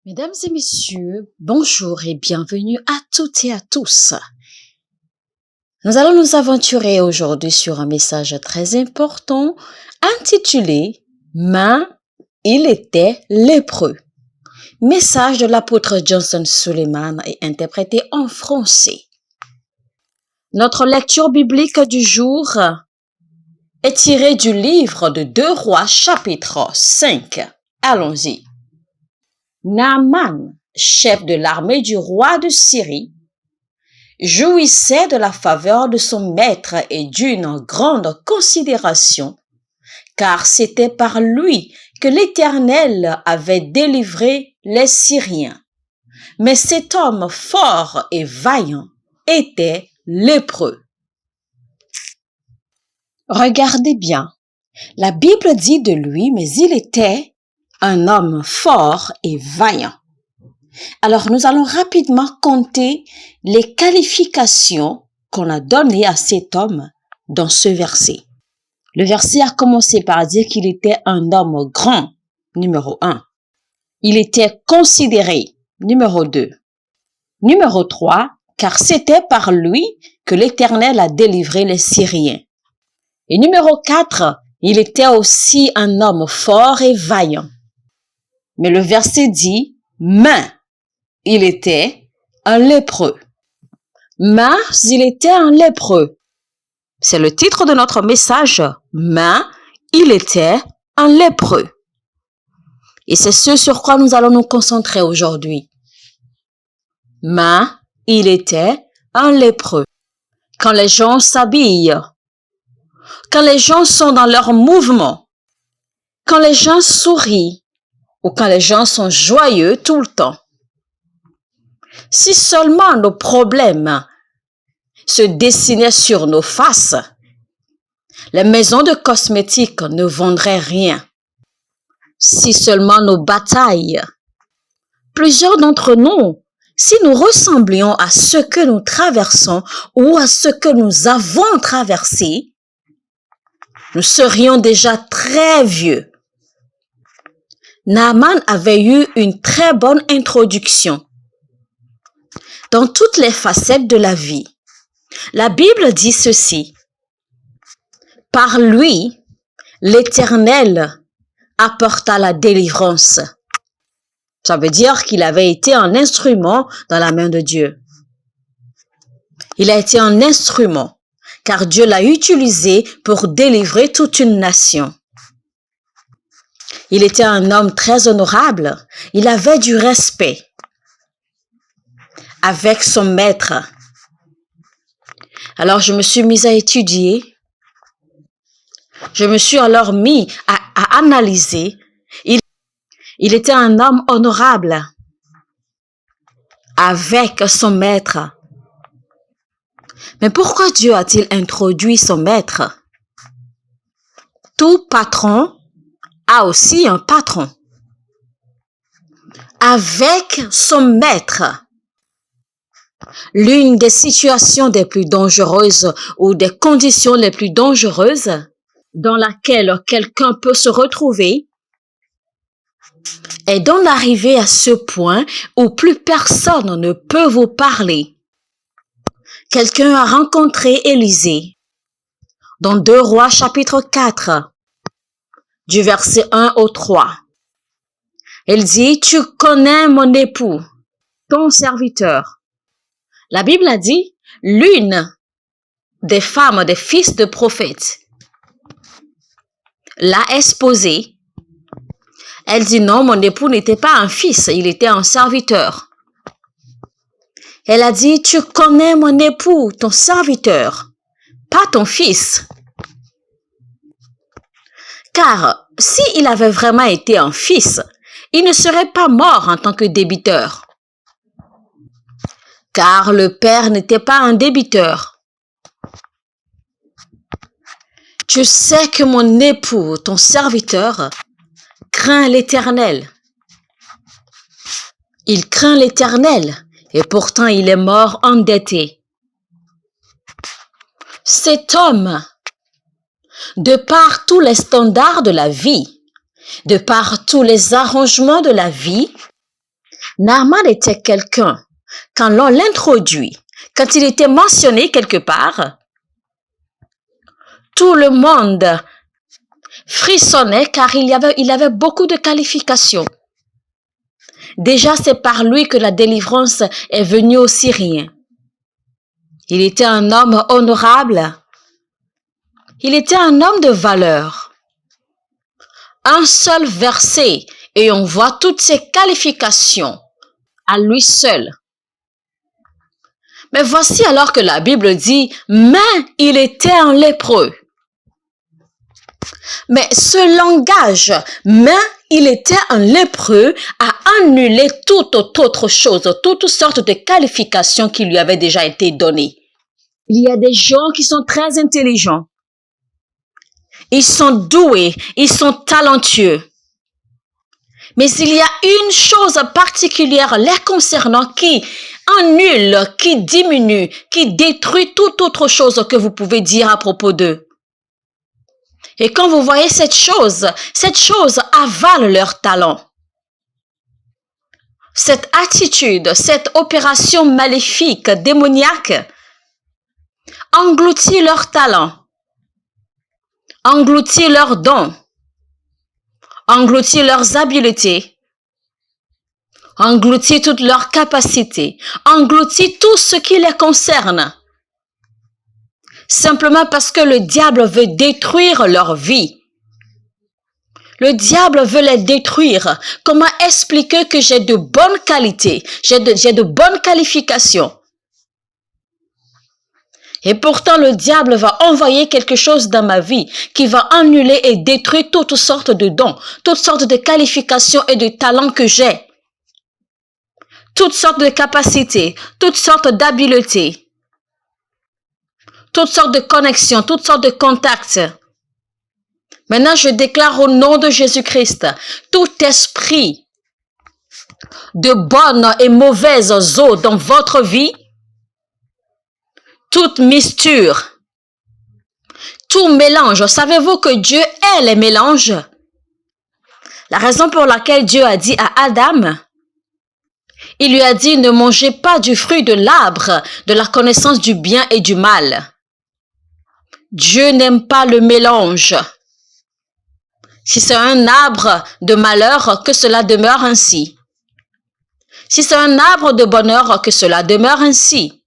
Mesdames et messieurs, bonjour et bienvenue à toutes et à tous. Nous allons nous aventurer aujourd'hui sur un message très important intitulé « Mais il était lépreux ». Message de l'apôtre Johnson Suleiman est interprété en français. Notre lecture biblique du jour est tirée du livre de 2 Rois chapitre 5. Allons-y. Naaman, chef de l'armée du roi de Syrie, jouissait de la faveur de son maître et d'une grande considération, car c'était par lui que l'Éternel avait délivré les Syriens. Mais cet homme fort et vaillant était lépreux. Regardez bien, la Bible dit de lui, mais il était un homme fort et vaillant. Alors nous allons rapidement compter les qualifications qu'on a données à cet homme dans ce verset. Le verset a commencé par dire qu'il était un homme grand, numéro 1. Il était considéré, numéro 2. Numéro 3, car c'était par lui que l'Éternel a délivré les Syriens. Et numéro 4, il était aussi un homme fort et vaillant. Mais le verset dit, mais il était un lépreux. Mais il était un lépreux. C'est le titre de notre message, mais il était un lépreux. Et c'est ce sur quoi nous allons nous concentrer aujourd'hui. Mais il était un lépreux. Quand les gens s'habillent, quand les gens sont dans leur mouvement, quand les gens sourient, ou quand les gens sont joyeux tout le temps. Si seulement nos problèmes se dessinaient sur nos faces, les maisons de cosmétiques ne vendraient rien. Si seulement nos batailles, plusieurs d'entre nous, si nous ressemblions à ce que nous traversons ou à ce que nous avons traversé, nous serions déjà très vieux. Naaman avait eu une très bonne introduction dans toutes les facettes de la vie. La Bible dit ceci. Par lui, l'Éternel apporta la délivrance. Ça veut dire qu'il avait été un instrument dans la main de Dieu. Il a été un instrument, car Dieu l'a utilisé pour délivrer toute une nation. Il était un homme très honorable. Il avait du respect avec son maître. Alors, je me suis mise à étudier. Je me suis alors mis à analyser. Il était un homme honorable avec son maître. Mais pourquoi Dieu a-t-il introduit son maître? Tout patron a aussi un patron. Avec son maître, l'une des situations les plus dangereuses ou des conditions les plus dangereuses dans laquelle quelqu'un peut se retrouver est d'en arriver à ce point où plus personne ne peut vous parler. Quelqu'un a rencontré Élisée dans 2 Rois chapitre 4. Du verset 1 au 3. Elle dit, tu connais mon époux, ton serviteur. La Bible a dit, l'une des femmes des fils de prophètes l'a exposé. Elle dit, non, mon époux n'était pas un fils, il était un serviteur. Elle a dit, tu connais mon époux, ton serviteur, pas ton fils. Car s'il avait vraiment été un fils, il ne serait pas mort en tant que débiteur. Car le père n'était pas un débiteur. Tu sais que mon époux, ton serviteur, craint l'Éternel. Il craint l'Éternel et pourtant il est mort endetté. Cet homme, de par tous les standards de la vie, de par tous les arrangements de la vie, Naaman était quelqu'un, quand l'on l'introduit, quand il était mentionné quelque part, tout le monde frissonnait car il avait beaucoup de qualifications. Déjà, c'est par lui que la délivrance est venue aux Syriens. Il était un homme honorable. Il était un homme de valeur. Un seul verset et on voit toutes ses qualifications à lui seul. Mais voici alors que la Bible dit, mais il était un lépreux. Mais ce langage, mais il était un lépreux, a annulé toute autre chose, toutes sortes de qualifications qui lui avaient déjà été données. Il y a des gens qui sont très intelligents. Ils sont doués, ils sont talentueux. Mais il y a une chose particulière les concernant qui annule, qui diminue, qui détruit toute autre chose que vous pouvez dire à propos d'eux. Et quand vous voyez cette chose avale leur talent. Cette attitude, cette opération maléfique, démoniaque, engloutit leur talent, engloutit leurs dons, engloutit leurs habiletés, engloutit toutes leurs capacités, engloutit tout ce qui les concerne. Simplement parce que le diable veut détruire leur vie. Le diable veut les détruire. Comment expliquer que j'ai de bonnes qualités, j'ai de bonnes qualifications? Et pourtant, le diable va envoyer quelque chose dans ma vie qui va annuler et détruire toutes sortes de dons, toutes sortes de qualifications et de talents que j'ai. Toutes sortes de capacités, toutes sortes d'habiletés. Toutes sortes de connexions, toutes sortes de contacts. Maintenant, je déclare au nom de Jésus-Christ, tout esprit de bonnes et mauvaises eaux dans votre vie, toute mixture, tout mélange. Savez-vous que Dieu est les mélanges? La raison pour laquelle Dieu a dit à Adam, il lui a dit, ne mangez pas du fruit de l'arbre de la connaissance du bien et du mal. Dieu n'aime pas le mélange. Si c'est un arbre de malheur, que cela demeure ainsi. Si c'est un arbre de bonheur, que cela demeure ainsi.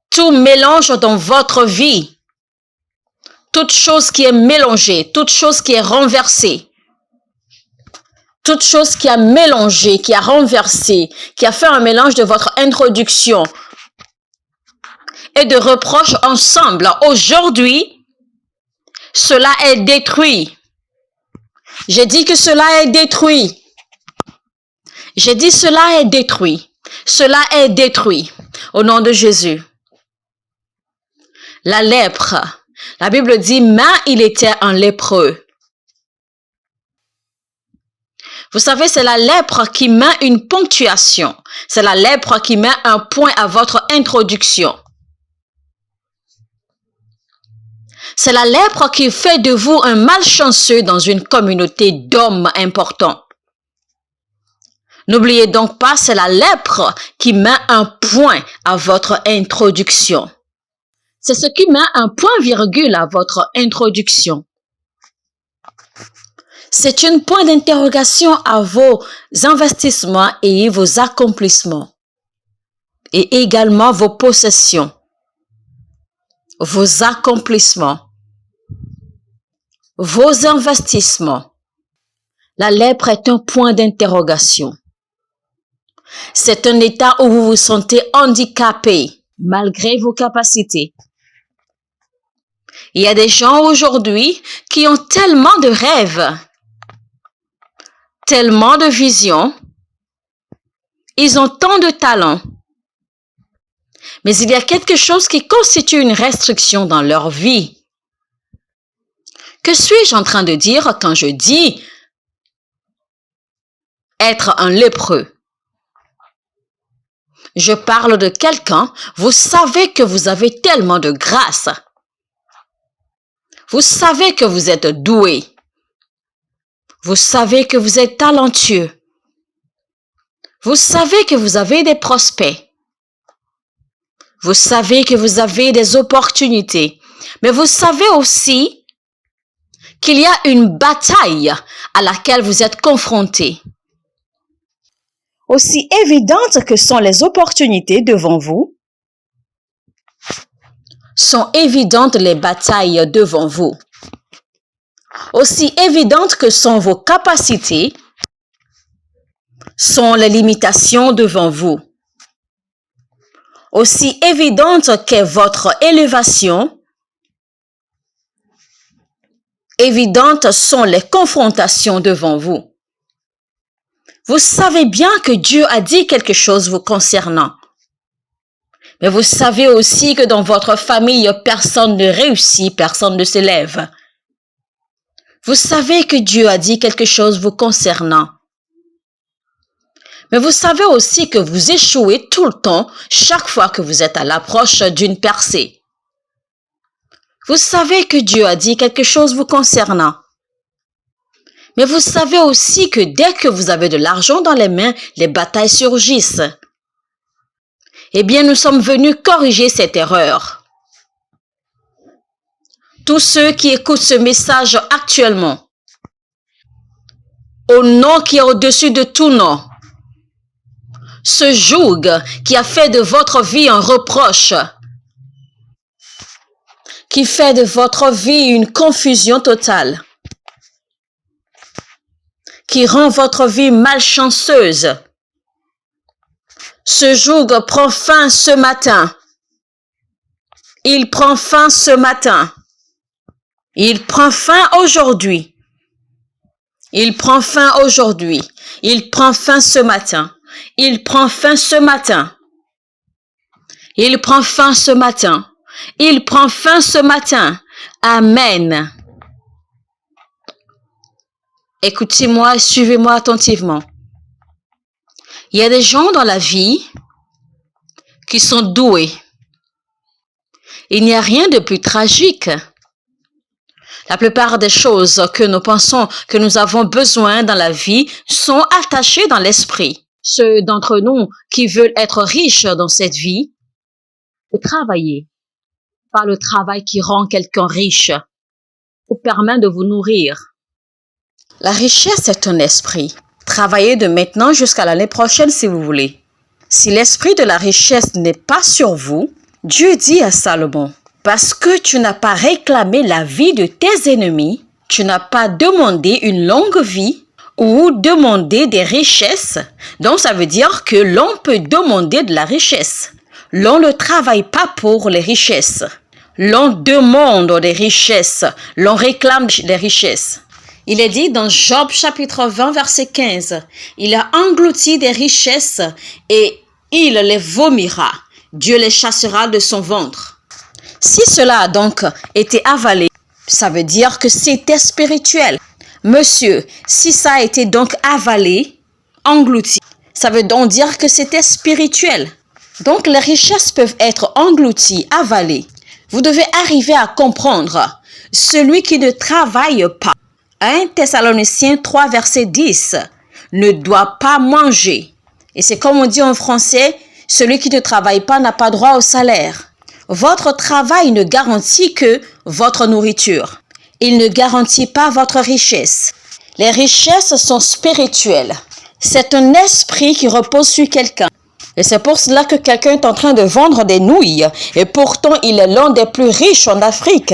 Tout mélange dans votre vie, toute chose qui est mélangée, toute chose qui est renversée, toute chose qui a mélangé, qui a renversé, qui a fait un mélange de votre introduction et de reproches ensemble, aujourd'hui, cela est détruit. J'ai dit que cela est détruit. J'ai dit cela est détruit. Cela est détruit. Au nom de Jésus. La lèpre. La Bible dit, mais il était un lépreux. Vous savez, c'est la lèpre qui met une ponctuation. C'est la lèpre qui met un point à votre introduction. C'est la lèpre qui fait de vous un malchanceux dans une communauté d'hommes importants. N'oubliez donc pas, c'est la lèpre qui met un point à votre introduction. C'est ce qui met un point-virgule à votre introduction. C'est un point d'interrogation à vos investissements et vos accomplissements. Et également vos possessions, vos accomplissements, vos investissements. La lèpre est un point d'interrogation. C'est un état où vous vous sentez handicapé malgré vos capacités. Il y a des gens aujourd'hui qui ont tellement de rêves, tellement de visions, ils ont tant de talents, mais il y a quelque chose qui constitue une restriction dans leur vie. Que suis-je en train de dire quand je dis être un lépreux? Je parle de quelqu'un, vous savez que vous avez tellement de grâce. Vous savez que vous êtes doué. Vous savez que vous êtes talentueux. Vous savez que vous avez des prospects. Vous savez que vous avez des opportunités. Mais vous savez aussi qu'il y a une bataille à laquelle vous êtes confrontés. Aussi évidentes que sont les opportunités devant vous, sont évidentes les batailles devant vous. Aussi évidentes que sont vos capacités, sont les limitations devant vous. Aussi évidente qu'est votre élévation, évidentes sont les confrontations devant vous. Vous savez bien que Dieu a dit quelque chose vous concernant. Mais vous savez aussi que dans votre famille, personne ne réussit, personne ne s'élève. Vous savez que Dieu a dit quelque chose vous concernant. Mais vous savez aussi que vous échouez tout le temps, chaque fois que vous êtes à l'approche d'une percée. Vous savez que Dieu a dit quelque chose vous concernant. Mais vous savez aussi que dès que vous avez de l'argent dans les mains, les batailles surgissent. Eh bien, nous sommes venus corriger cette erreur. Tous ceux qui écoutent ce message actuellement, au nom qui est au-dessus de tout nom, ce joug qui a fait de votre vie un reproche, qui fait de votre vie une confusion totale, qui rend votre vie malchanceuse. Ce joug prend fin ce matin. Il prend fin ce matin. Il prend fin aujourd'hui. Il prend fin aujourd'hui. Il prend fin ce matin. Il prend fin ce matin. Il prend fin ce matin. Il prend fin ce matin. Amen. Écoutez-moi et suivez-moi attentivement. Il y a des gens dans la vie qui sont doués. Il n'y a rien de plus tragique. La plupart des choses que nous pensons que nous avons besoin dans la vie sont attachées dans l'esprit. Ceux d'entre nous qui veulent être riches dans cette vie, travailler. Pas le travail qui rend quelqu'un riche, vous permet de vous nourrir. La richesse est un esprit. Travaillez de maintenant jusqu'à l'année prochaine si vous voulez. Si l'esprit de la richesse n'est pas sur vous, Dieu dit à Salomon, parce que tu n'as pas réclamé la vie de tes ennemis, tu n'as pas demandé une longue vie ou demandé des richesses. Donc ça veut dire que l'on peut demander de la richesse. L'on ne travaille pas pour les richesses. L'on demande des richesses. L'on réclame des richesses. Il est dit dans Job chapitre 20 verset 15, « Il a englouti des richesses et il les vomira. Dieu les chassera de son ventre. » Si cela a donc été avalé, ça veut dire que c'était spirituel. Monsieur, si ça a été donc avalé, englouti, ça veut donc dire que c'était spirituel. Donc les richesses peuvent être englouties, avalées. Vous devez arriver à comprendre, celui qui ne travaille pas, 1 Thessaloniciens 3 verset 10, ne doit pas manger. Et c'est comme on dit en français, celui qui ne travaille pas n'a pas droit au salaire. Votre travail ne garantit que votre nourriture. Il ne garantit pas votre richesse. Les richesses sont spirituelles. C'est un esprit qui repose sur quelqu'un. Et c'est pour cela que quelqu'un est en train de vendre des nouilles. Et pourtant, il est l'un des plus riches en Afrique.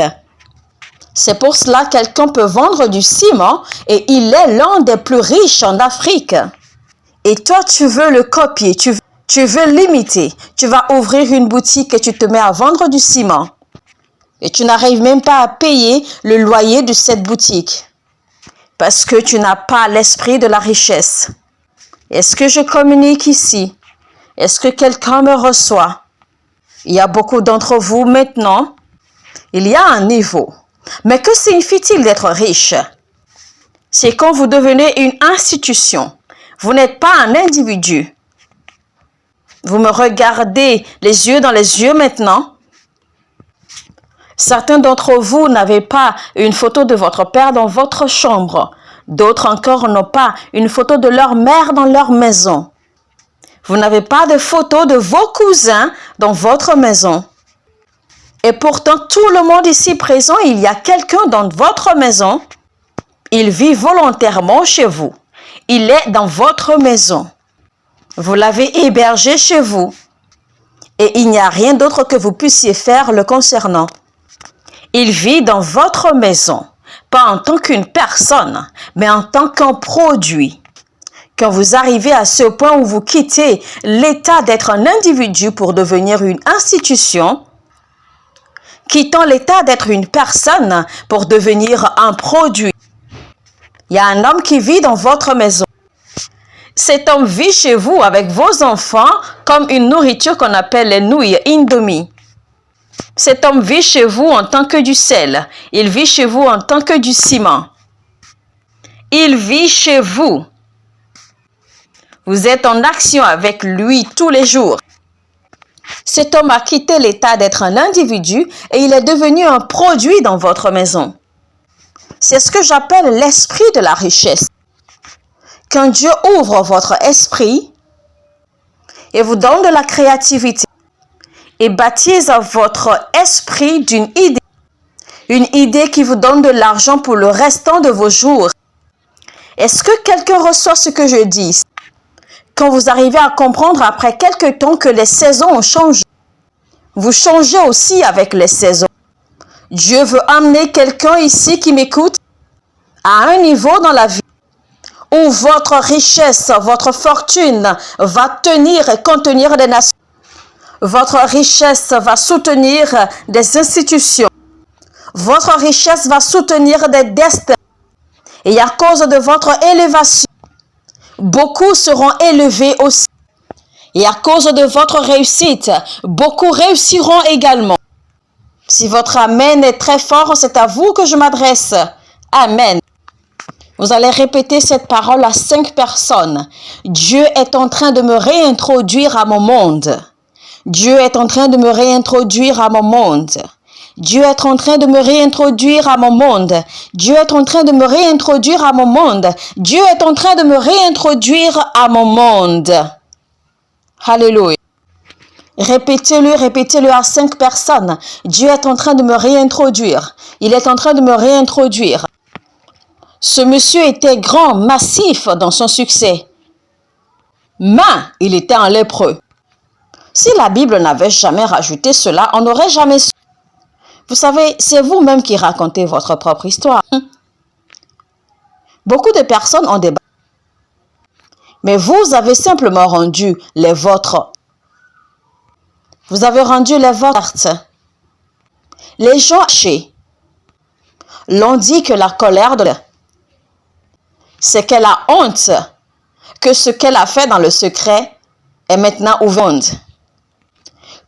C'est pour cela que quelqu'un peut vendre du ciment et il est l'un des plus riches en Afrique. Et toi, tu veux le copier, tu veux l'imiter. Tu vas ouvrir une boutique et tu te mets à vendre du ciment. Et tu n'arrives même pas à payer le loyer de cette boutique. Parce que tu n'as pas l'esprit de la richesse. Est-ce que je communique ici? Est-ce que quelqu'un me reçoit? Il y a beaucoup d'entre vous maintenant. Il y a un niveau. Mais que signifie-t-il d'être riche? C'est quand vous devenez une institution. Vous n'êtes pas un individu. Vous me regardez les yeux dans les yeux maintenant. Certains d'entre vous n'avez pas une photo de votre père dans votre chambre. D'autres encore n'ont pas une photo de leur mère dans leur maison. Vous n'avez pas de photos de vos cousins dans votre maison. Et pourtant, tout le monde ici présent, il y a quelqu'un dans votre maison. Il vit volontairement chez vous. Il est dans votre maison. Vous l'avez hébergé chez vous. Et il n'y a rien d'autre que vous puissiez faire le concernant. Il vit dans votre maison, pas en tant qu'une personne, mais en tant qu'un produit. Quand vous arrivez à ce point où vous quittez l'état d'être un individu pour devenir une institution, quittant l'état d'être une personne pour devenir un produit. Il y a un homme qui vit dans votre maison. Cet homme vit chez vous avec vos enfants comme une nourriture qu'on appelle les nouilles Indomie. Cet homme vit chez vous en tant que du sel. Il vit chez vous en tant que du ciment. Il vit chez vous. Vous êtes en action avec lui tous les jours. Cet homme a quitté l'état d'être un individu et il est devenu un produit dans votre maison. C'est ce que j'appelle l'esprit de la richesse. Quand Dieu ouvre votre esprit et vous donne de la créativité et baptise votre esprit d'une idée qui vous donne de l'argent pour le restant de vos jours. Est-ce que quelqu'un reçoit ce que je dis? Quand vous arrivez à comprendre après quelque temps que les saisons ont changé, vous changez aussi avec les saisons. Dieu veut amener quelqu'un ici qui m'écoute à un niveau dans la vie où votre richesse, votre fortune va tenir et contenir des nations. Votre richesse va soutenir des institutions. Votre richesse va soutenir des destins. Et à cause de votre élévation, beaucoup seront élevés aussi. Et à cause de votre réussite, beaucoup réussiront également. Si votre amen est très fort, c'est à vous que je m'adresse. Amen. Vous allez répéter cette parole à 5 personnes. Dieu est en train de me réintroduire à mon monde. Dieu est en train de me réintroduire à mon monde. Dieu est en train de me réintroduire à mon monde. Dieu est en train de me réintroduire à mon monde. Dieu est en train de me réintroduire à mon monde. Alléluia. Répétez-le à 5 personnes. Dieu est en train de me réintroduire. Il est en train de me réintroduire. Ce monsieur était grand, massif dans son succès. Mais il était un lépreux. Si la Bible n'avait jamais rajouté cela, on n'aurait jamais su. Vous savez, c'est vous-même qui racontez votre propre histoire. Beaucoup de personnes ont des... Mais vous avez simplement rendu les vôtres. Vous avez rendu les vôtres. Les gens l'ont dit que la colère de... C'est qu'elle a honte que ce qu'elle a fait dans le secret est maintenant ouvert.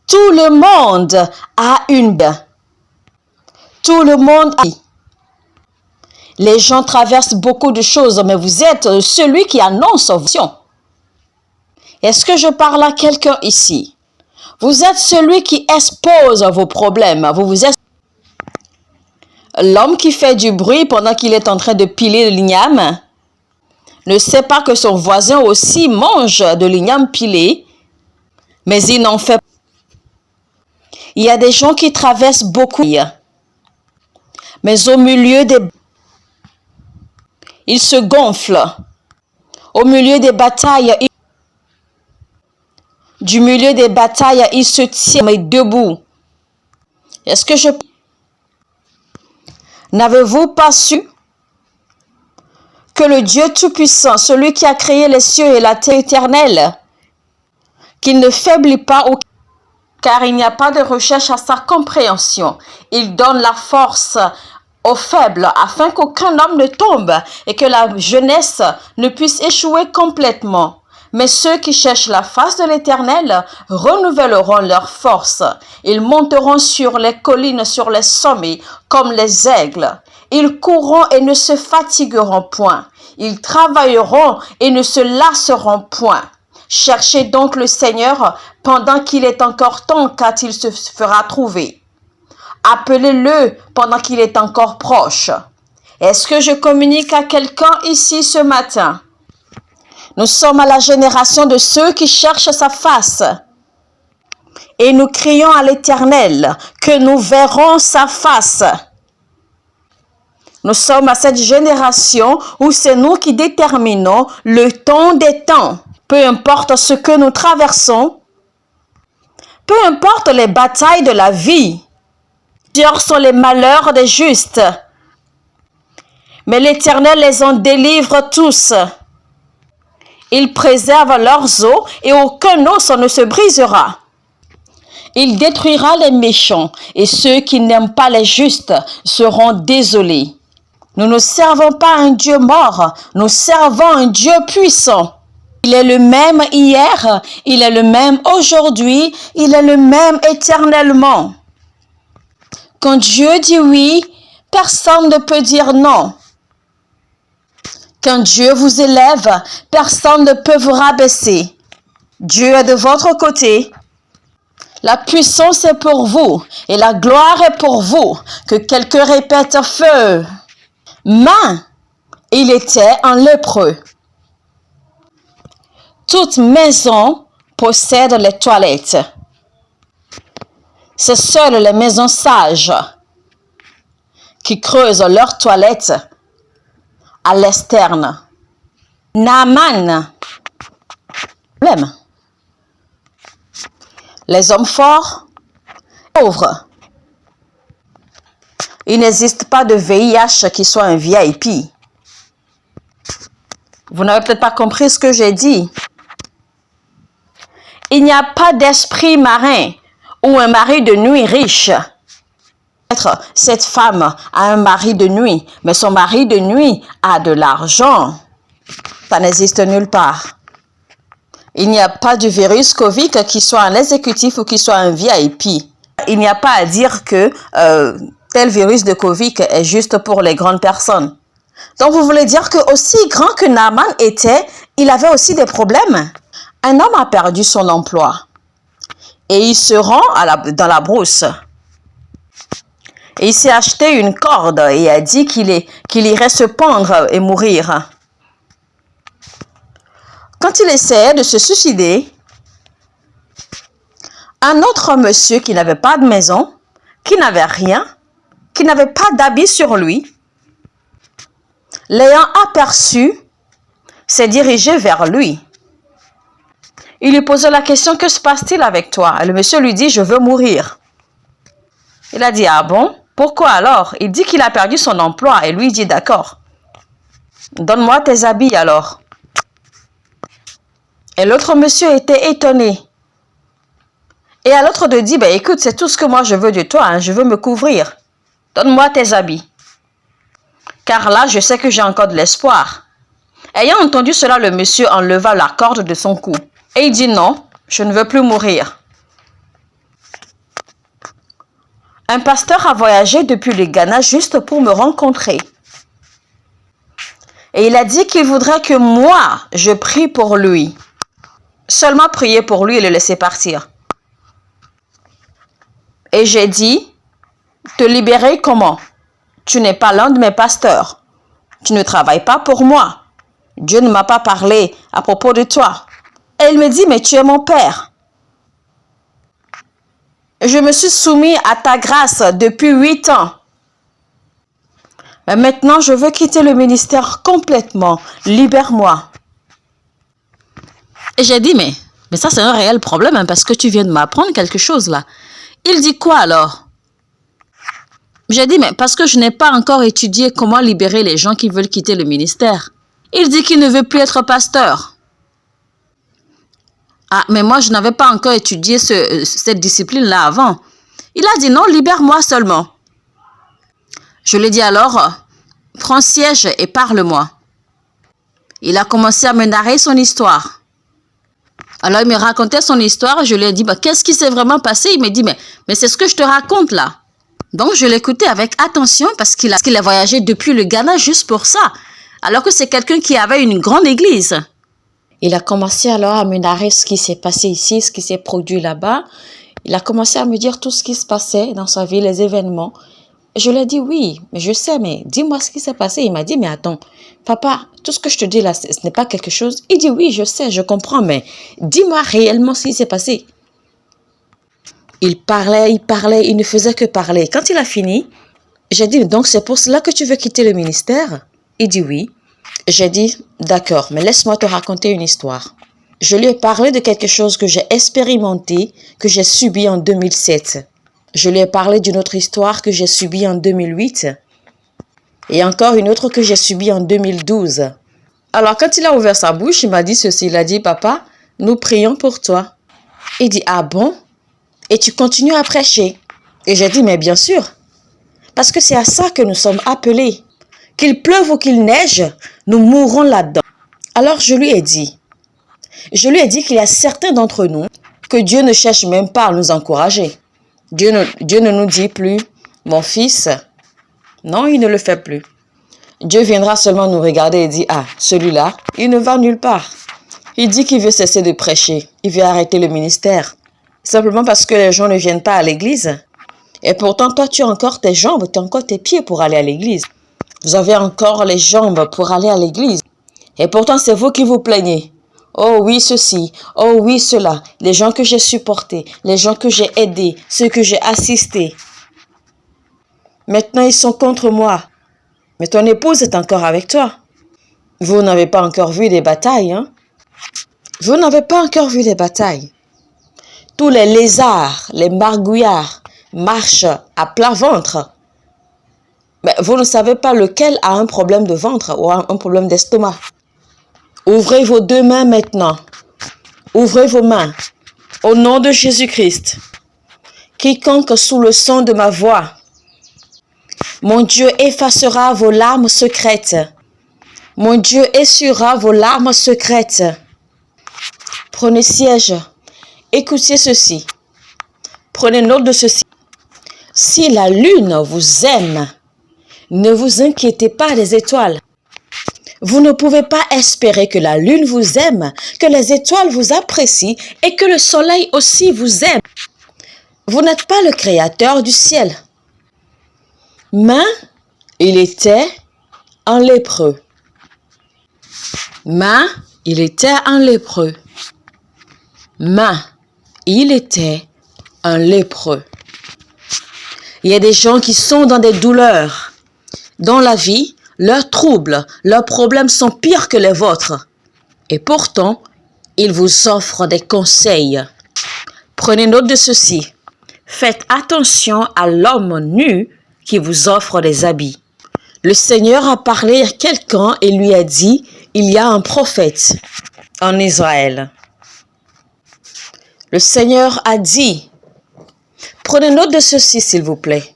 Tout le monde a une... Tout le monde a... Les gens traversent beaucoup de choses, mais vous êtes celui qui annonce vos visions. Est-ce que je parle à quelqu'un ici? Vous êtes celui qui expose vos problèmes. Vous êtes l'homme qui fait du bruit pendant qu'il est en train de piler le l'igname. Ne sait pas que son voisin aussi mange de l'igname pilé, mais il n'en fait pas. Il y a des gens qui traversent beaucoup, mais au milieu des... Ils se gonflent. Au milieu des batailles, du milieu des batailles, ils se tiennent debout. Est-ce que je... N'avez-vous pas su que le Dieu Tout-Puissant, celui qui a créé les cieux et la terre éternelle, qu'il ne faiblit pas car il n'y a pas de recherche à sa compréhension. Il donne la force aux faibles afin qu'aucun homme ne tombe et que la jeunesse ne puisse échouer complètement. Mais ceux qui cherchent la face de l'Éternel renouvelleront leur force. Ils monteront sur les collines, sur les sommets, comme les aigles. Ils courront et ne se fatigueront point. Ils travailleront et ne se lasseront point. Cherchez donc le Seigneur pendant qu'il est encore temps, car il se fera trouver. Appelez-le pendant qu'il est encore proche. Est-ce que je communique à quelqu'un ici ce matin? Nous sommes à la génération de ceux qui cherchent sa face. Et nous crions à l'Éternel que nous verrons sa face. Nous sommes à cette génération où c'est nous qui déterminons le temps des temps. Peu importe ce que nous traversons, peu importe les batailles de la vie, plusieurs sont les malheurs des justes, mais l'Éternel les en délivre tous. Il préserve leurs os et aucun os ne se brisera. Il détruira les méchants et ceux qui n'aiment pas les justes seront désolés. Nous ne servons pas un Dieu mort, nous servons un Dieu puissant. Il est le même hier, il est le même aujourd'hui, il est le même éternellement. Quand Dieu dit oui, personne ne peut dire non. Quand Dieu vous élève, personne ne peut vous rabaisser. Dieu est de votre côté. La puissance est pour vous et la gloire est pour vous. Que quelqu'un répète feu. Main, il était un lépreux. Toute maison possède les toilettes. C'est seules les maisons sages qui creusent leurs toilettes à l'externe. Naaman, problème. Les hommes forts, pauvres. Il n'existe pas de VIH qui soit un VIP. Vous n'avez peut-être pas compris ce que j'ai dit. Il n'y a pas d'esprit marin ou un mari de nuit riche. Peut-être cette femme a un mari de nuit, mais son mari de nuit a de l'argent. Ça n'existe nulle part. Il n'y a pas de virus Covid qui soit un exécutif ou qui soit un VIP. Il n'y a pas à dire que tel virus de Covid est juste pour les grandes personnes. Donc vous voulez dire que aussi grand que Naaman était, il avait aussi des problèmes. Un homme a perdu son emploi et il se rend dans la brousse. Et il s'est acheté une corde et a dit qu'il irait se pendre et mourir. Quand il essayait de se suicider, un autre monsieur qui n'avait pas de maison, qui n'avait rien, qui n'avait pas d'habit sur lui, l'ayant aperçu, s'est dirigé vers lui. Il lui posait la question, que se passe-t-il avec toi? Et le monsieur lui dit, je veux mourir. Il a dit, ah bon? Pourquoi alors? Il dit qu'il a perdu son emploi et lui dit, d'accord. Donne-moi tes habits alors. Et l'autre monsieur était étonné. Et à l'autre de dire, écoute, c'est tout ce que moi je veux de toi, hein, je veux me couvrir. Donne-moi tes habits. Car là, je sais que j'ai encore de l'espoir. Ayant entendu cela, le monsieur enleva la corde de son cou. Et il dit, non, je ne veux plus mourir. Un pasteur a voyagé depuis le Ghana juste pour me rencontrer. Et il a dit qu'il voudrait que moi, je prie pour lui. Seulement prier pour lui et le laisser partir. Et j'ai dit, te libérer comment? Tu n'es pas l'un de mes pasteurs. Tu ne travailles pas pour moi. Dieu ne m'a pas parlé à propos de toi. Et il me dit, mais tu es mon père. Je me suis soumis à ta grâce depuis 8 ans. Mais maintenant, je veux quitter le ministère complètement. Libère-moi. Et j'ai dit, mais ça c'est un réel problème hein, parce que tu viens de m'apprendre quelque chose là. Il dit quoi alors? J'ai dit, mais parce que je n'ai pas encore étudié comment libérer les gens qui veulent quitter le ministère. Il dit qu'il ne veut plus être pasteur. Ah, mais moi je n'avais pas encore étudié cette discipline-là avant. Il a dit non, libère-moi seulement. Je lui ai dit alors, prends siège et parle-moi. Il a commencé à me narrer son histoire. Alors il me racontait son histoire, je lui ai dit, qu'est-ce qui s'est vraiment passé? Il me dit, mais c'est ce que je te raconte là. Donc je l'écoutais avec attention parce qu'il a voyagé depuis le Ghana juste pour ça. Alors que c'est quelqu'un qui avait une grande église. Il a commencé alors à me narrer ce qui s'est passé ici, ce qui s'est produit là-bas. Il a commencé à me dire tout ce qui se passait dans sa vie, les événements. Je lui ai dit oui, mais je sais, mais dis-moi ce qui s'est passé. Il m'a dit, mais attends, papa, tout ce que je te dis là, ce n'est pas quelque chose. Il dit oui, je sais, je comprends, mais dis-moi réellement ce qui s'est passé. Il parlait, il ne faisait que parler. Quand il a fini, j'ai dit, donc c'est pour cela que tu veux quitter le ministère? Il dit oui. J'ai dit, d'accord, mais laisse-moi te raconter une histoire. Je lui ai parlé de quelque chose que j'ai expérimenté, que j'ai subi en 2007. Je lui ai parlé d'une autre histoire que j'ai subie en 2008 et encore une autre que j'ai subie en 2012. Alors, quand il a ouvert sa bouche, il m'a dit ceci. Il a dit, papa, nous prions pour toi. Il dit, ah bon? Et tu continues à prêcher? Et j'ai dit, mais bien sûr. Parce que c'est à ça que nous sommes appelés. Qu'il pleuve ou qu'il neige, nous mourrons là-dedans. Alors, je lui ai dit qu'il y a certains d'entre nous que Dieu ne cherche même pas à nous encourager. Dieu ne nous dit plus, mon fils, non, il ne le fait plus. Dieu viendra seulement nous regarder et dire, ah, celui-là, il ne va nulle part. Il dit qu'il veut cesser de prêcher, il veut arrêter le ministère. Simplement parce que les gens ne viennent pas à l'église. Et pourtant, toi, tu as encore tes jambes, tu as encore tes pieds pour aller à l'église. Vous avez encore les jambes pour aller à l'église. Et pourtant, c'est vous qui vous plaignez. Oh oui, ceci. Oh oui, cela. Les gens que j'ai supportés, les gens que j'ai aidés, ceux que j'ai assistés. Maintenant, ils sont contre moi. Mais ton épouse est encore avec toi. Vous n'avez pas encore vu les batailles, hein? Vous n'avez pas encore vu les batailles. Tous les lézards, les margouillards marchent à plat ventre. Mais vous ne savez pas lequel a un problème de ventre ou un problème d'estomac. Ouvrez vos deux mains maintenant. Ouvrez vos mains. Au nom de Jésus-Christ. Quiconque sous le son de ma voix, mon Dieu effacera vos larmes secrètes. Mon Dieu essuiera vos larmes secrètes. Prenez siège. Écoutez ceci. Prenez note de ceci. Si la lune vous aime, ne vous inquiétez pas des étoiles. Vous ne pouvez pas espérer que la lune vous aime, que les étoiles vous apprécient et que le soleil aussi vous aime. Vous n'êtes pas le créateur du ciel. Mais il était un lépreux. Mais il était un lépreux. Mais il était un lépreux. Il y a des gens qui sont dans des douleurs. Dans la vie, leurs troubles, leurs problèmes sont pires que les vôtres. Et pourtant, ils vous offrent des conseils. Prenez note de ceci. Faites attention à l'homme nu qui vous offre des habits. Le Seigneur a parlé à quelqu'un et lui a dit, il y a un prophète en Israël. Le Seigneur a dit, prenez note de ceci s'il vous plaît.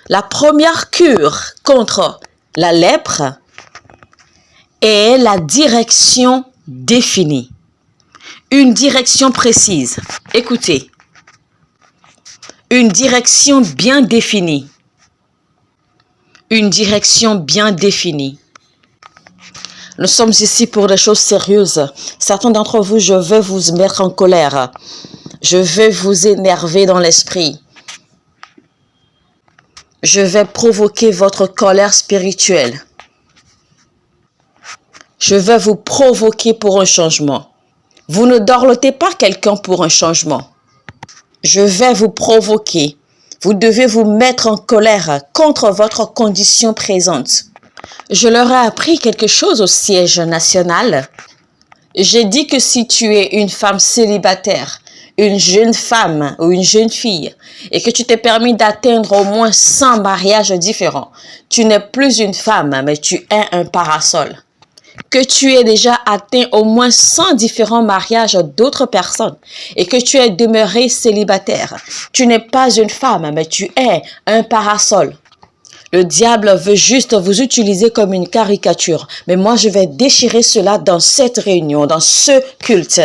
La première cure contre la lèpre est la direction définie. Une direction précise. Écoutez. Une direction bien définie. Une direction bien définie. Nous sommes ici pour des choses sérieuses. Certains d'entre vous, je vais vous mettre en colère. Je vais vous énerver dans l'esprit. Je vais provoquer votre colère spirituelle. Je vais vous provoquer pour un changement. Vous ne dorlotez pas quelqu'un pour un changement. Je vais vous provoquer. Vous devez vous mettre en colère contre votre condition présente. Je leur ai appris quelque chose au siège national. J'ai dit que si tu es une femme célibataire, une jeune femme ou une jeune fille, et que tu t'es permis d'atteindre au moins 100 mariages différents, tu n'es plus une femme, mais tu es un parasol. Que tu aies déjà atteint au moins 100 différents mariages d'autres personnes et que tu es demeuré célibataire, tu n'es pas une femme, mais tu es un parasol. Le diable veut juste vous utiliser comme une caricature, mais moi je vais déchirer cela dans cette réunion, dans ce culte.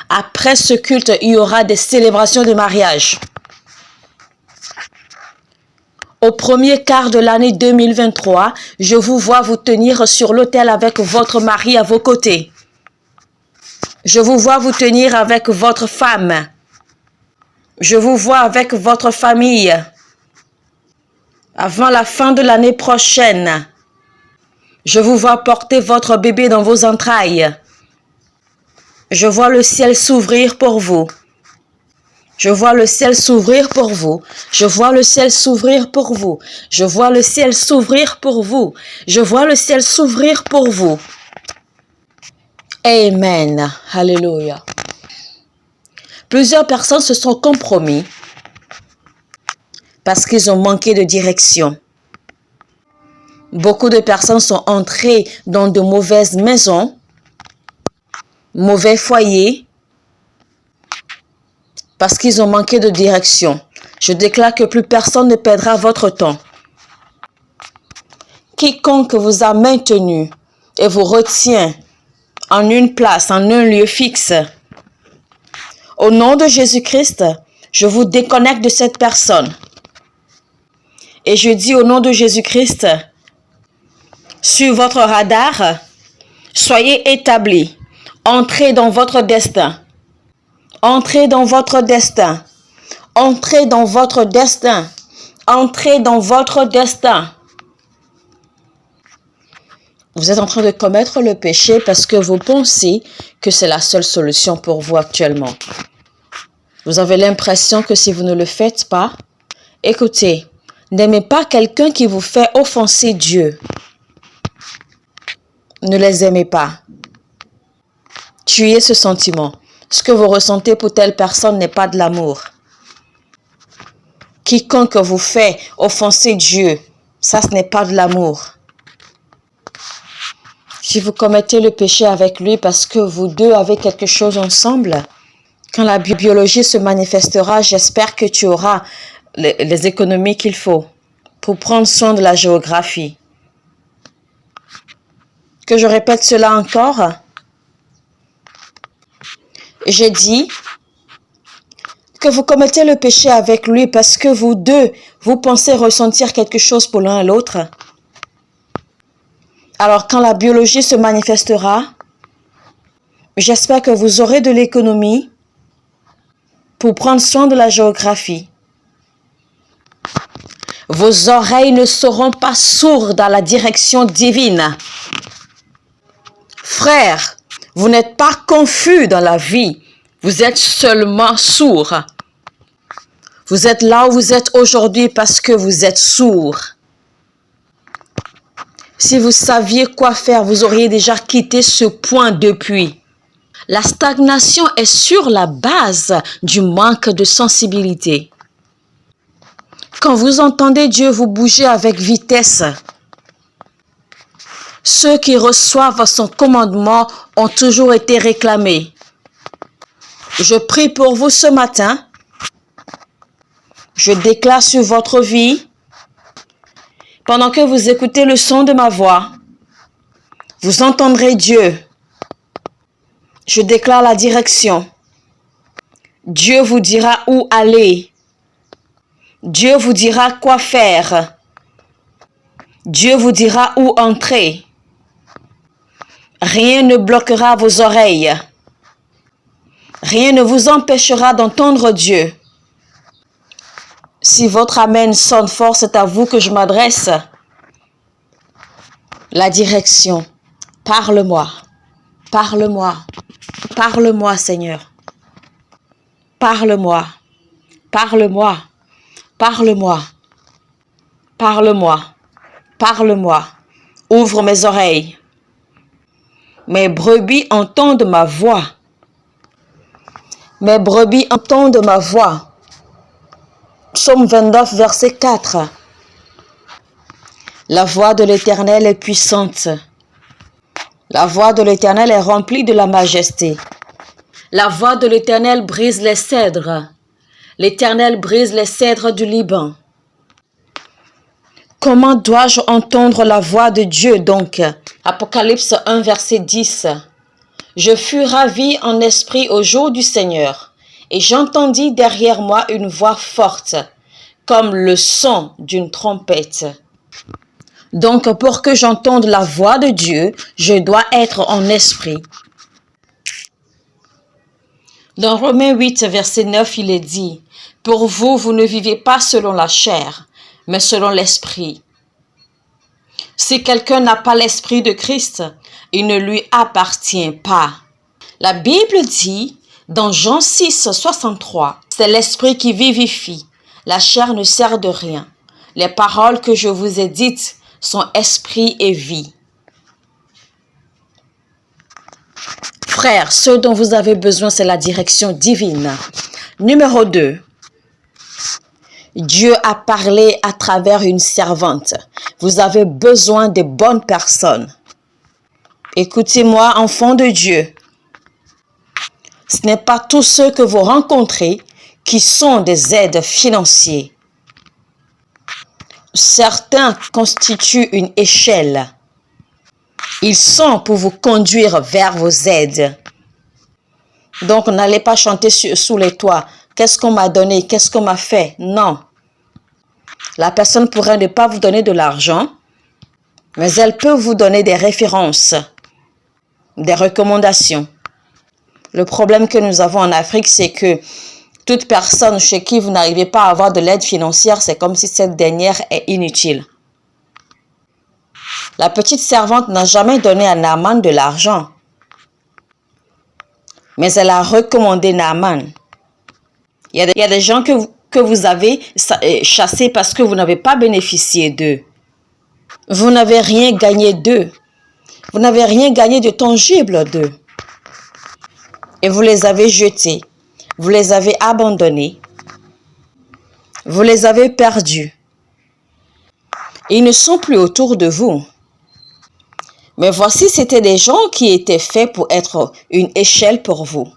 Après ce culte, il y aura des célébrations de mariage. Au premier quart de l'année 2023, je vous vois vous tenir sur l'autel avec votre mari à vos côtés. Je vous vois vous tenir avec votre femme. Je vous vois avec votre famille avant la fin de l'année prochaine. Je vous vois porter votre bébé dans vos entrailles. Je vois le ciel s'ouvrir pour vous. Je vois le ciel s'ouvrir pour vous. Je vois le ciel s'ouvrir pour vous. Je vois le ciel s'ouvrir pour vous. Je vois le ciel s'ouvrir pour vous. Amen. Alléluia. Plusieurs personnes se sont compromis parce qu'ils ont manqué de direction. Beaucoup de personnes sont entrées dans de mauvaises maisons, mauvais foyers, parce qu'ils ont manqué de direction. Je déclare que plus personne ne perdra votre temps. Quiconque vous a maintenu et vous retient en une place, en un lieu fixe, au nom de Jésus-Christ, je vous déconnecte de cette personne. Et je dis au nom de Jésus-Christ, sur votre radar, soyez établis. Entrez dans votre destin. Entrez dans votre destin. Entrez dans votre destin. Entrez dans votre destin. Vous êtes en train de commettre le péché parce que vous pensez que c'est la seule solution pour vous actuellement. Vous avez l'impression que si vous ne le faites pas, écoutez, n'aimez pas quelqu'un qui vous fait offenser Dieu. Ne les aimez pas. Tuez ce sentiment. Ce que vous ressentez pour telle personne n'est pas de l'amour. Quiconque vous fait offenser Dieu, ça ce n'est pas de l'amour. Si vous commettez le péché avec lui parce que vous deux avez quelque chose ensemble, quand la biologie se manifestera, j'espère que tu auras les économies qu'il faut pour prendre soin de la géographie. Que je répète cela encore. J'ai dit que vous commettez le péché avec lui parce que vous deux, vous pensez ressentir quelque chose pour l'un et l'autre. Alors quand la biologie se manifestera, j'espère que vous aurez de l'économie pour prendre soin de la géographie. Vos oreilles ne seront pas sourdes à la direction divine. Frères, vous n'êtes pas confus dans la vie. Vous êtes seulement sourds. Vous êtes là où vous êtes aujourd'hui parce que vous êtes sourds. Si vous saviez quoi faire, vous auriez déjà quitté ce point depuis. La stagnation est sur la base du manque de sensibilité. Quand vous entendez Dieu, vous bougez avec vitesse. Ceux qui reçoivent son commandement ont toujours été réclamés. Je prie pour vous ce matin. Je déclare sur votre vie, pendant que vous écoutez le son de ma voix, vous entendrez Dieu. Je déclare la direction. Dieu vous dira où aller. Dieu vous dira quoi faire. Dieu vous dira où entrer. Rien ne bloquera vos oreilles. Rien ne vous empêchera d'entendre Dieu. Si votre amen sonne fort, c'est à vous que je m'adresse. La direction. Parle-moi. Parle-moi. Parle-moi, Seigneur. Parle-moi. Parle-moi. Parle-moi. Parle-moi. Parle-moi. Ouvre mes oreilles. Mes brebis entendent ma voix. Mes brebis entendent ma voix. Psaume 29, verset 4. La voix de l'Éternel est puissante. La voix de l'Éternel est remplie de la majesté. La voix de l'Éternel brise les cèdres. L'Éternel brise les cèdres du Liban. Comment dois-je entendre la voix de Dieu donc? Apocalypse 1, verset 10. Je fus ravi en esprit au jour du Seigneur, et j'entendis derrière moi une voix forte, comme le son d'une trompette. Donc, pour que j'entende la voix de Dieu, je dois être en esprit. Dans Romains 8, verset 9, il est dit, « Pour vous, vous ne vivez pas selon la chair, mais selon l'esprit. » Si quelqu'un n'a pas l'esprit de Christ, il ne lui appartient pas. La Bible dit, dans Jean 6, 63, « C'est l'esprit qui vivifie, la chair ne sert de rien. Les paroles que je vous ai dites sont esprit et vie. » Frères, ce dont vous avez besoin, c'est la direction divine. Numéro 2. Dieu a parlé à travers une servante. Vous avez besoin de bonnes personnes. Écoutez-moi, enfants de Dieu. Ce n'est pas tous ceux que vous rencontrez qui sont des aides financières. Certains constituent une échelle. Ils sont pour vous conduire vers vos aides. Donc, n'allez pas chanter sous les toits. Qu'est-ce qu'on m'a donné? Qu'est-ce qu'on m'a fait? Non. La personne pourrait ne pas vous donner de l'argent, mais elle peut vous donner des références, des recommandations. Le problème que nous avons en Afrique, c'est que toute personne chez qui vous n'arrivez pas à avoir de l'aide financière, c'est comme si cette dernière est inutile. La petite servante n'a jamais donné à Naaman de l'argent, mais elle a recommandé Naaman. Il y a des gens que vous avez chassés parce que vous n'avez pas bénéficié d'eux. Vous n'avez rien gagné d'eux. Vous n'avez rien gagné de tangible d'eux. Et vous les avez jetés. Vous les avez abandonnés. Vous les avez perdus. Ils ne sont plus autour de vous. Mais voici, c'était des gens qui étaient faits pour être une échelle pour vous.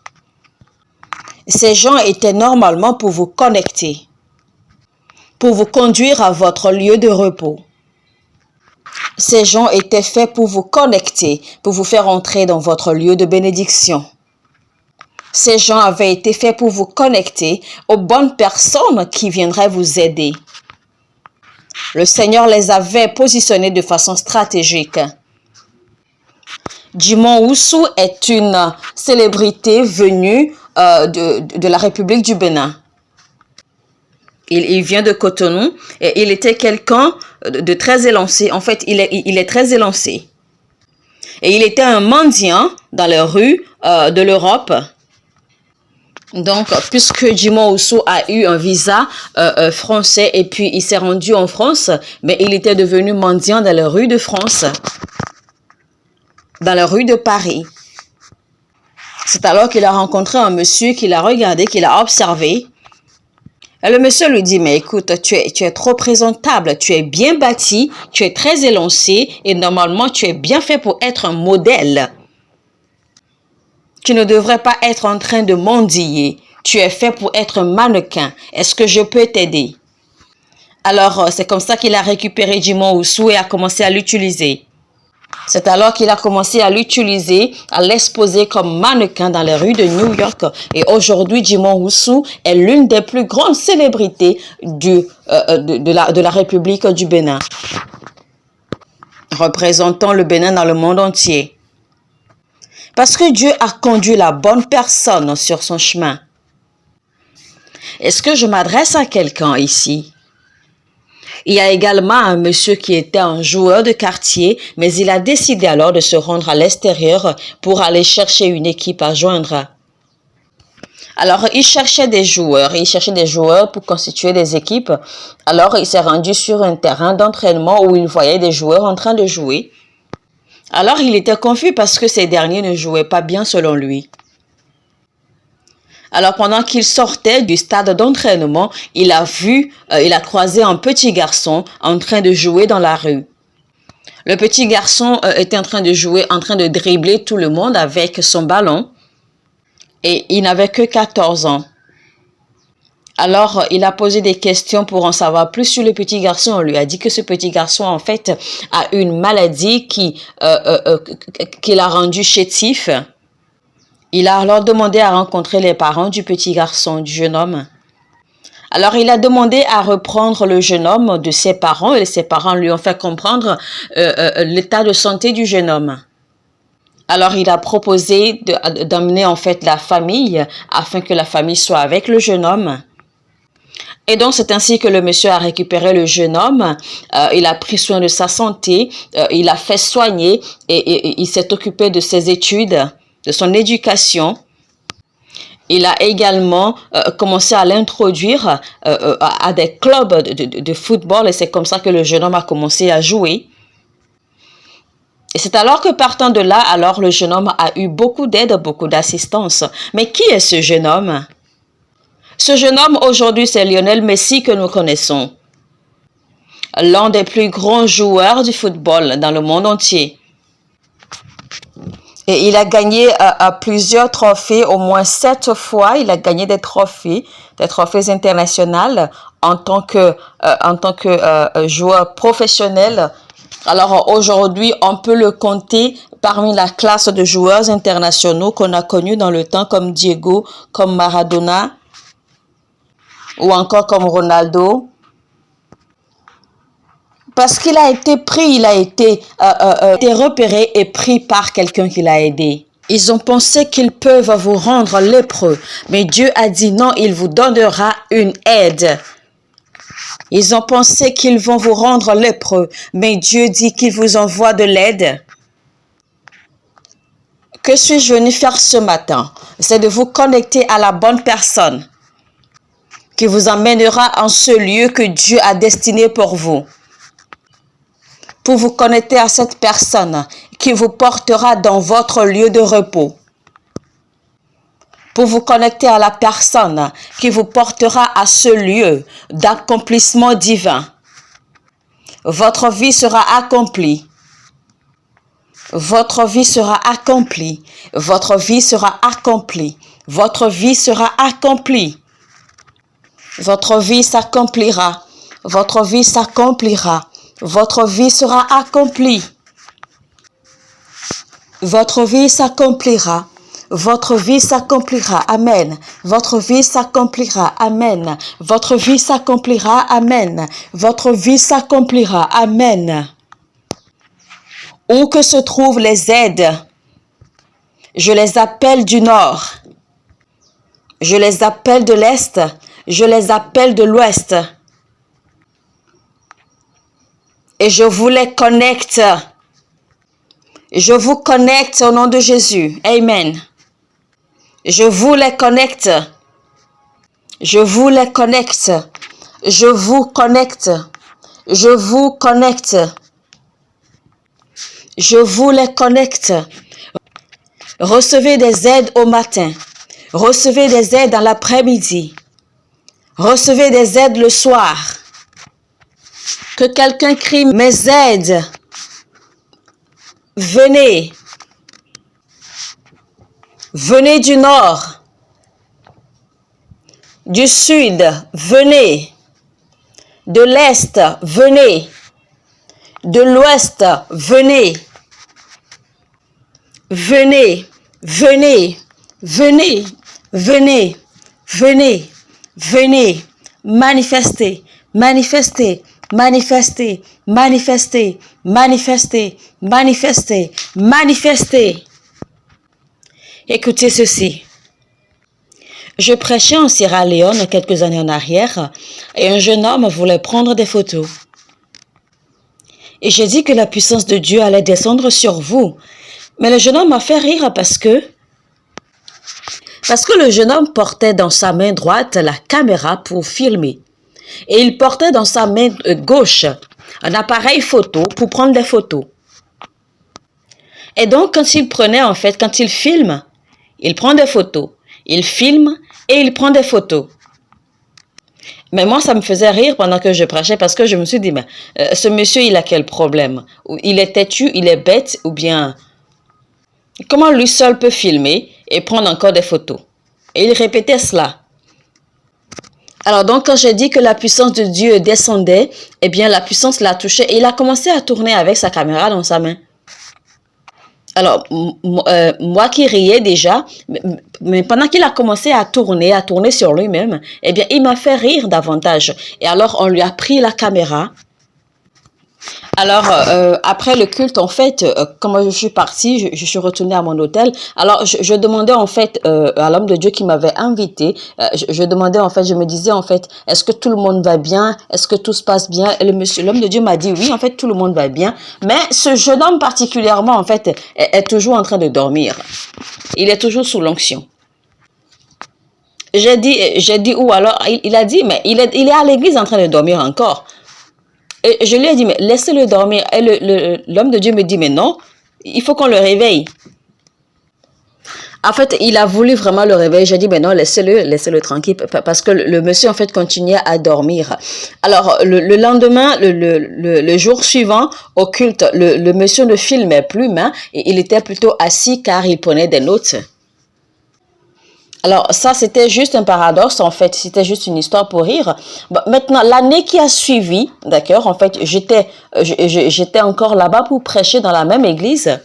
Ces gens étaient normalement pour vous connecter, pour vous conduire à votre lieu de repos. Ces gens étaient faits pour vous connecter, pour vous faire entrer dans votre lieu de bénédiction. Ces gens avaient été faits pour vous connecter aux bonnes personnes qui viendraient vous aider. Le Seigneur les avait positionnés de façon stratégique. Djimon Houssou est une célébrité venue de la République du Bénin. Il vient de Cotonou et il était quelqu'un de très élancé. En fait, il est très élancé. Et il était un mendiant dans les rues de l'Europe. Donc, puisque Djimon Houssou a eu un visa français et puis il s'est rendu en France, mais il était devenu mendiant dans les rues de France, dans les rues de Paris. C'est alors qu'il a rencontré un monsieur qui l'a regardé, qui l'a observé. Et le monsieur lui dit, mais écoute, tu es trop présentable, tu es bien bâti, tu es très élancé et normalement tu es bien fait pour être un modèle. Tu ne devrais pas être en train de mendier. Tu es fait pour être un mannequin. Est-ce que je peux t'aider? Alors, c'est comme ça qu'il a récupéré Djimon Houssou et a commencé à l'utiliser. C'est alors qu'il a commencé à l'utiliser, à l'exposer comme mannequin dans les rues de New York. Et aujourd'hui, Djimon Houssou est l'une des plus grandes célébrités de la République du Bénin, représentant le Bénin dans le monde entier. Parce que Dieu a conduit la bonne personne sur son chemin. Est-ce que je m'adresse à quelqu'un ici? Il y a également un monsieur qui était un joueur de quartier, mais il a décidé alors de se rendre à l'extérieur pour aller chercher une équipe à joindre. Alors, il cherchait des joueurs pour constituer des équipes. Alors, il s'est rendu sur un terrain d'entraînement où il voyait des joueurs en train de jouer. Alors, il était confus parce que ces derniers ne jouaient pas bien selon lui. Alors, pendant qu'il sortait du stade d'entraînement, il a croisé un petit garçon en train de jouer dans la rue. Le petit garçon était en train de jouer, en train de dribbler tout le monde avec son ballon. Et il n'avait que 14 ans. Alors, il a posé des questions pour en savoir plus sur le petit garçon. On lui a dit que ce petit garçon, en fait, a une maladie qui l'a rendu chétif. Il a alors demandé à rencontrer les parents du petit garçon, du jeune homme. Alors, il a demandé à reprendre le jeune homme de ses parents et ses parents lui ont fait comprendre l'état de santé du jeune homme. Alors, il a proposé d'emmener en fait la famille afin que la famille soit avec le jeune homme. Et donc, c'est ainsi que le monsieur a récupéré le jeune homme. Il a pris soin de sa santé, il l'a fait soigner et il s'est occupé de ses études, de son éducation. Il a également commencé à l'introduire à des clubs de football et c'est comme ça que le jeune homme a commencé à jouer. Et c'est alors que partant de là, alors le jeune homme a eu beaucoup d'aide, beaucoup d'assistance. Mais qui est ce jeune homme? Ce jeune homme aujourd'hui, c'est Lionel Messi que nous connaissons. L'un des plus grands joueurs du football dans le monde entier. Et il a gagné plusieurs trophées, au moins 7 fois. Il a gagné des trophées internationaux en tant que joueur professionnel. Alors aujourd'hui, on peut le compter parmi la classe de joueurs internationaux qu'on a connus dans le temps, comme Diego, comme Maradona, ou encore comme Ronaldo. Parce qu'il a été pris, il a été repéré et pris par quelqu'un qui l'a aidé. Ils ont pensé qu'ils peuvent vous rendre lépreux, mais Dieu a dit non, il vous donnera une aide. Ils ont pensé qu'ils vont vous rendre lépreux, mais Dieu dit qu'il vous envoie de l'aide. Que suis-je venu faire ce matin? C'est de vous connecter à la bonne personne qui vous emmènera en ce lieu que Dieu a destiné pour vous. Pour vous connecter à cette personne qui vous portera dans votre lieu de repos. Pour vous connecter à la personne qui vous portera à ce lieu d'accomplissement divin. Votre vie sera accomplie. Votre vie sera accomplie. Votre vie sera accomplie. Votre vie sera accomplie. Votre vie s'accomplira. Votre vie s'accomplira. Votre vie sera accomplie. Votre vie s'accomplira. Votre vie s'accomplira. Amen. Votre vie s'accomplira. Amen. Votre vie s'accomplira. Amen. Votre vie s'accomplira. Amen. Où que se trouvent les aides, je les appelle du nord. Je les appelle de l'est. Je les appelle de l'ouest. Et je vous les connecte. Je vous connecte au nom de Jésus. Amen. Je vous les connecte. Je vous les connecte. Je vous connecte. Je vous connecte. Je vous les connecte. Recevez des aides au matin. Recevez des aides dans l'après-midi. Recevez des aides le soir. Que quelqu'un crie mes aides. Venez. Venez du nord. Du sud, venez. De l'est, venez. De l'ouest, venez. Venez. Venez. Venez. Venez. Venez. Venez. Manifestez. Manifestez. Manifestez, manifestez, manifestez, manifestez, manifestez. Écoutez ceci. Je prêchais en Sierra Leone quelques années en arrière et un jeune homme voulait prendre des photos. Et j'ai dit que la puissance de Dieu allait descendre sur vous. Mais le jeune homme m'a fait rire parce que le jeune homme portait dans sa main droite la caméra pour filmer. Et il portait dans sa main gauche un appareil photo pour prendre des photos. Et donc, quand il filme, il prend des photos. Il filme et il prend des photos. Mais moi, ça me faisait rire pendant que je prêchais parce que je me suis dit, mais ce monsieur, il a quel problème? Il est têtu, il est bête ou bien... Comment lui seul peut filmer et prendre encore des photos? Et il répétait cela. Alors donc, quand j'ai dit que la puissance de Dieu descendait, eh bien la puissance l'a touché et il a commencé à tourner avec sa caméra dans sa main. Alors, moi qui riais déjà, mais pendant qu'il a commencé à tourner sur lui-même, eh bien, il m'a fait rire davantage. Et alors, on lui a pris la caméra Alors, après le culte, en fait, quand je suis partie, je suis retournée à mon hôtel. Alors, je demandais en fait à l'homme de Dieu qui m'avait invité, je demandais en fait, je me disais en fait, est-ce que tout le monde va bien? Est-ce que tout se passe bien? Et l'homme de Dieu m'a dit oui, en fait, tout le monde va bien. Mais ce jeune homme particulièrement, en fait, est toujours en train de dormir. Il est toujours sous l'onction. J'ai dit où alors? Il a dit, mais il est à l'église en train de dormir encore. Et je lui ai dit, mais laissez-le dormir. Et l'homme de Dieu me dit, mais non, il faut qu'on le réveille. En fait, il a voulu vraiment le réveiller. J'ai dit, mais non, laissez-le tranquille. Parce que le monsieur, en fait, continuait à dormir. Alors, le lendemain, le jour suivant, au culte, le monsieur ne filmait plus, mais il était plutôt assis car il prenait des notes. Alors ça, c'était juste un paradoxe, en fait, c'était juste une histoire pour rire. Bon, maintenant, l'année qui a suivi, d'accord, en fait, j'étais encore là-bas pour prêcher dans la même église.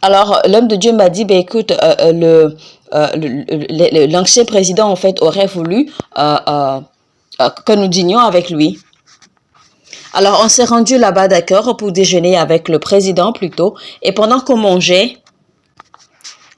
Alors, l'homme de Dieu m'a dit, ben écoute, l'ancien président, en fait, aurait voulu que nous dînions avec lui. Alors, on s'est rendu là-bas, d'accord, pour déjeuner avec le président plutôt. Et pendant qu'on mangeait,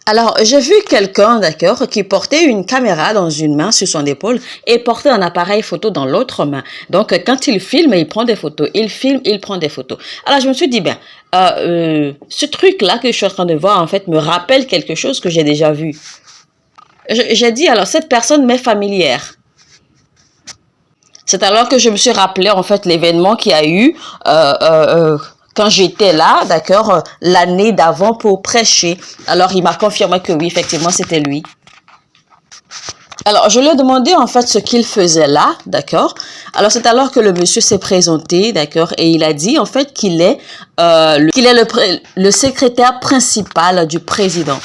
alors, j'ai vu quelqu'un, d'accord, qui portait une caméra dans une main sur son épaule et portait un appareil photo dans l'autre main. Donc, quand il filme, il prend des photos. Il filme, il prend des photos. Alors, je me suis dit, ben, ce truc-là que je suis en train de voir, en fait, me rappelle quelque chose que j'ai déjà vu. J'ai dit, alors, cette personne m'est familière. C'est alors que je me suis rappelé, en fait, l'événement qu'il y a eu quand j'étais là, d'accord, l'année d'avant pour prêcher. Alors, il m'a confirmé que oui, effectivement, c'était lui. Alors, je lui ai demandé, en fait, ce qu'il faisait là, d'accord. Alors, c'est alors que le monsieur s'est présenté, d'accord, et il a dit, en fait, qu'il est le secrétaire principal du président.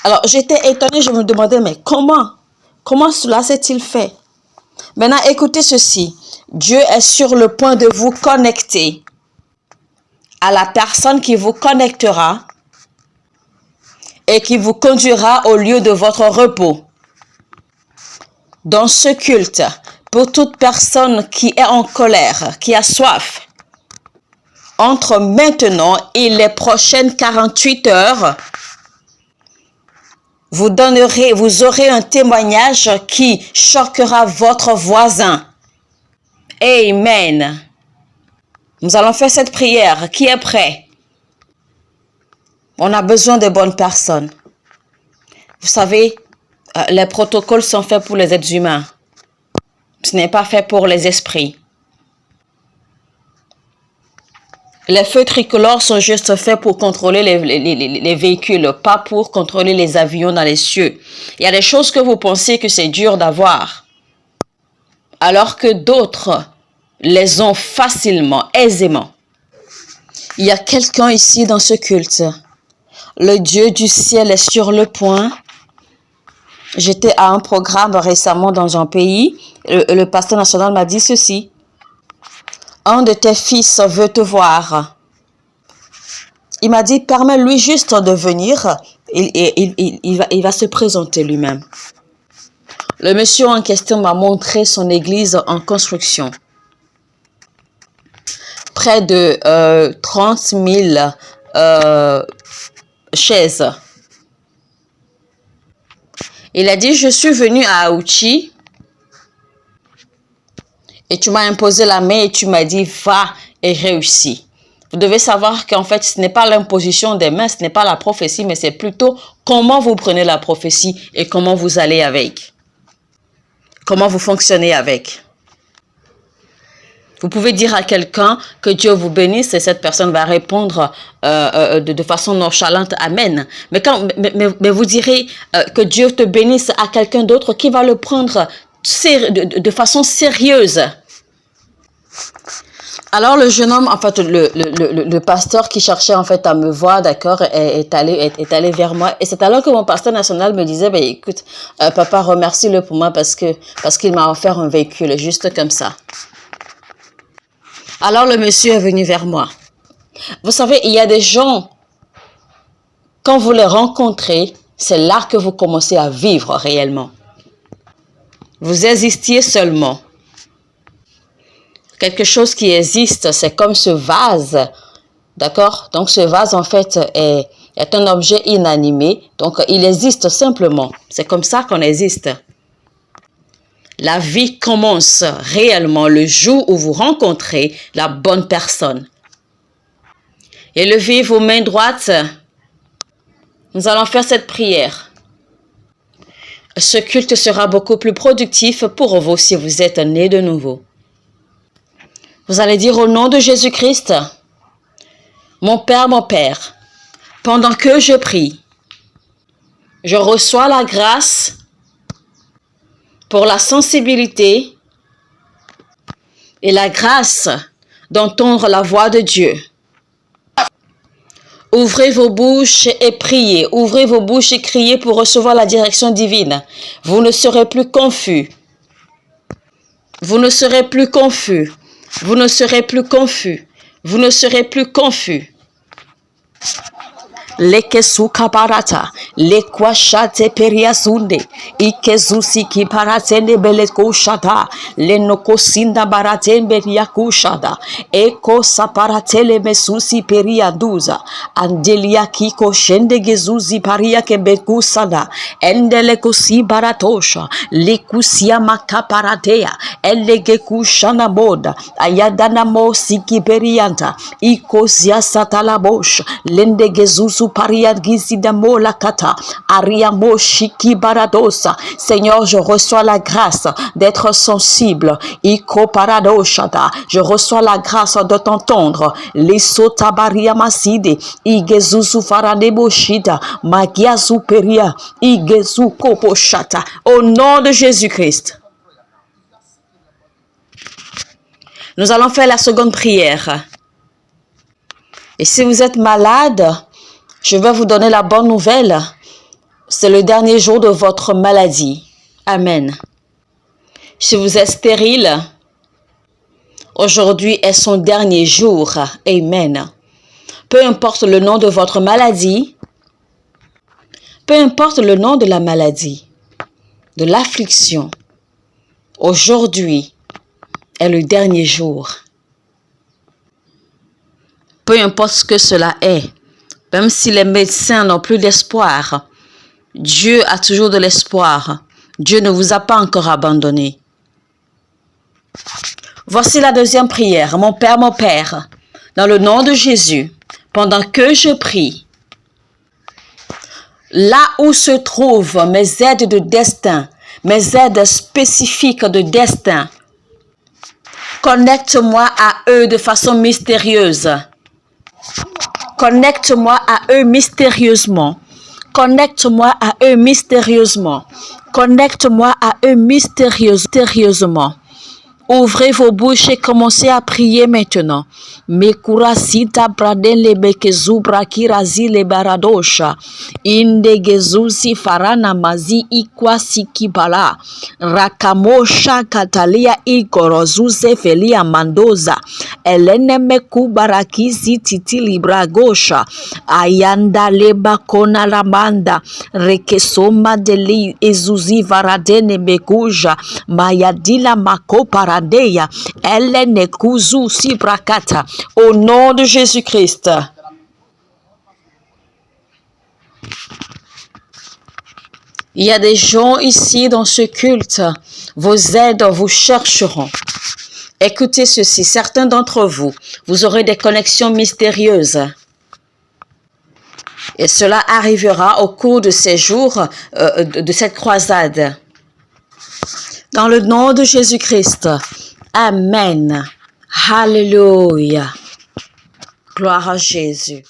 Alors, j'étais étonnée, je me demandais, mais comment cela s'est-il fait? Maintenant, écoutez ceci. Dieu est sur le point de vous connecter à la personne qui vous connectera et qui vous conduira au lieu de votre repos. Dans ce culte, pour toute personne qui est en colère, qui a soif, entre maintenant et les prochaines 48 heures, vous aurez un témoignage qui choquera votre voisin. Amen. Nous allons faire cette prière. Qui est prêt? On a besoin de bonnes personnes. Vous savez, les protocoles sont faits pour les êtres humains. Ce n'est pas fait pour les esprits. Les feux tricolores sont juste faits pour contrôler les véhicules, pas pour contrôler les avions dans les cieux. Il y a des choses que vous pensez que c'est dur d'avoir, alors que d'autres les ont facilement, aisément. Il y a quelqu'un ici dans ce culte. Le Dieu du ciel est sur le point. J'étais à un programme récemment dans un pays. Le pasteur national m'a dit ceci. Un de tes fils veut te voir. Il m'a dit, permets-lui juste de venir. Il va se présenter lui-même. Le monsieur en question m'a montré son église en construction. Près de 30 000 chaises. Il a dit, je suis venu à Aouchi et tu m'as imposé la main et tu m'as dit, va et réussis. Vous devez savoir qu'en fait, ce n'est pas l'imposition des mains, ce n'est pas la prophétie, mais c'est plutôt comment vous prenez la prophétie et comment vous allez avec. Comment vous fonctionnez avec. Vous pouvez dire à quelqu'un que Dieu vous bénisse et cette personne va répondre de façon nonchalante, Amen. Mais vous direz que Dieu te bénisse à quelqu'un d'autre qui va le prendre de façon sérieuse. Alors le jeune homme, en fait, le pasteur qui cherchait en fait à me voir, d'accord, est allé vers moi. Et c'est alors que mon pasteur national me disait, ben écoute, papa, remercie-le pour moi parce qu'il m'a offert un véhicule, juste comme ça. Alors le monsieur est venu vers moi. Vous savez, il y a des gens, quand vous les rencontrez, c'est là que vous commencez à vivre réellement. Vous existiez seulement. quelque chose qui existe, c'est comme ce vase, d'accord? Donc ce vase en fait est un objet inanimé, donc il existe simplement. C'est comme ça qu'on existe. La vie commence réellement le jour où vous rencontrez la bonne personne. Élevez vos mains droites. Nous allons faire cette prière. Ce culte sera beaucoup plus productif pour vous si vous êtes né de nouveau. Vous allez dire au nom de Jésus-Christ, mon Père, pendant que je prie, je reçois la grâce pour la sensibilité et la grâce d'entendre la voix de Dieu. Ouvrez vos bouches et priez. Ouvrez vos bouches et criez pour recevoir la direction divine. Vous ne serez plus confus. Vous ne serez plus confus. Vous ne serez plus confus. Vous ne serez plus confus. Lekesuka barata, lekwashate periasunde, ikezusi ki paratende belekushada, lenokosinda baratembe yakushada, eko saparatele mesusi periaduza, andelia kiko shende gezuzi paria kebekusada, endele kusi baratosha, lekusia makaparatea, elegekushana boda, ayadana mo siki perianta, ikosia satalabosh, lende gezuzu Seigneur, je reçois la grâce d'être sensible. Je reçois la grâce de t'entendre. Au nom de Jésus-Christ. Nous allons faire la seconde prière. Et si vous êtes malade, je vais vous donner la bonne nouvelle. C'est le dernier jour de votre maladie. Amen. Si vous êtes stérile, aujourd'hui est son dernier jour. Amen. Peu importe le nom de votre maladie, peu importe le nom de la maladie, de l'affliction, aujourd'hui est le dernier jour. Peu importe ce que cela est, même si les médecins n'ont plus d'espoir, Dieu a toujours de l'espoir. Dieu ne vous a pas encore abandonné. Voici la deuxième prière. Mon Père, dans le nom de Jésus, pendant que je prie, là où se trouvent mes aides de destin, mes aides spécifiques de destin, connecte-moi à eux de façon mystérieuse. Connecte-moi à eux mystérieusement. Connecte-moi à eux mystérieusement. Connecte-moi à eux mystérieusement. Ouvrez vos bouches et commencez à prier maintenant. Mekurasita braden lebekezubra kirazi lebaradosha. Indegezusi farana mazi ikwasi kibala. Rakamosha katalia ikorozuze felia mandoza. Elene mekubarakizi titi libragosha. Ayanda leba kona lamanda. Rekesoma deli ezuzi varadene mekuja. Mayadila makopara. Au nom de Jésus-Christ. Il y a des gens ici dans ce culte. Vos aides vous chercheront. Écoutez ceci, certains d'entre vous, vous aurez des connexions mystérieuses. Et cela arrivera au cours de ces jours, de cette croisade. Dans le nom de Jésus-Christ. Amen. Alléluia. Gloire à Jésus.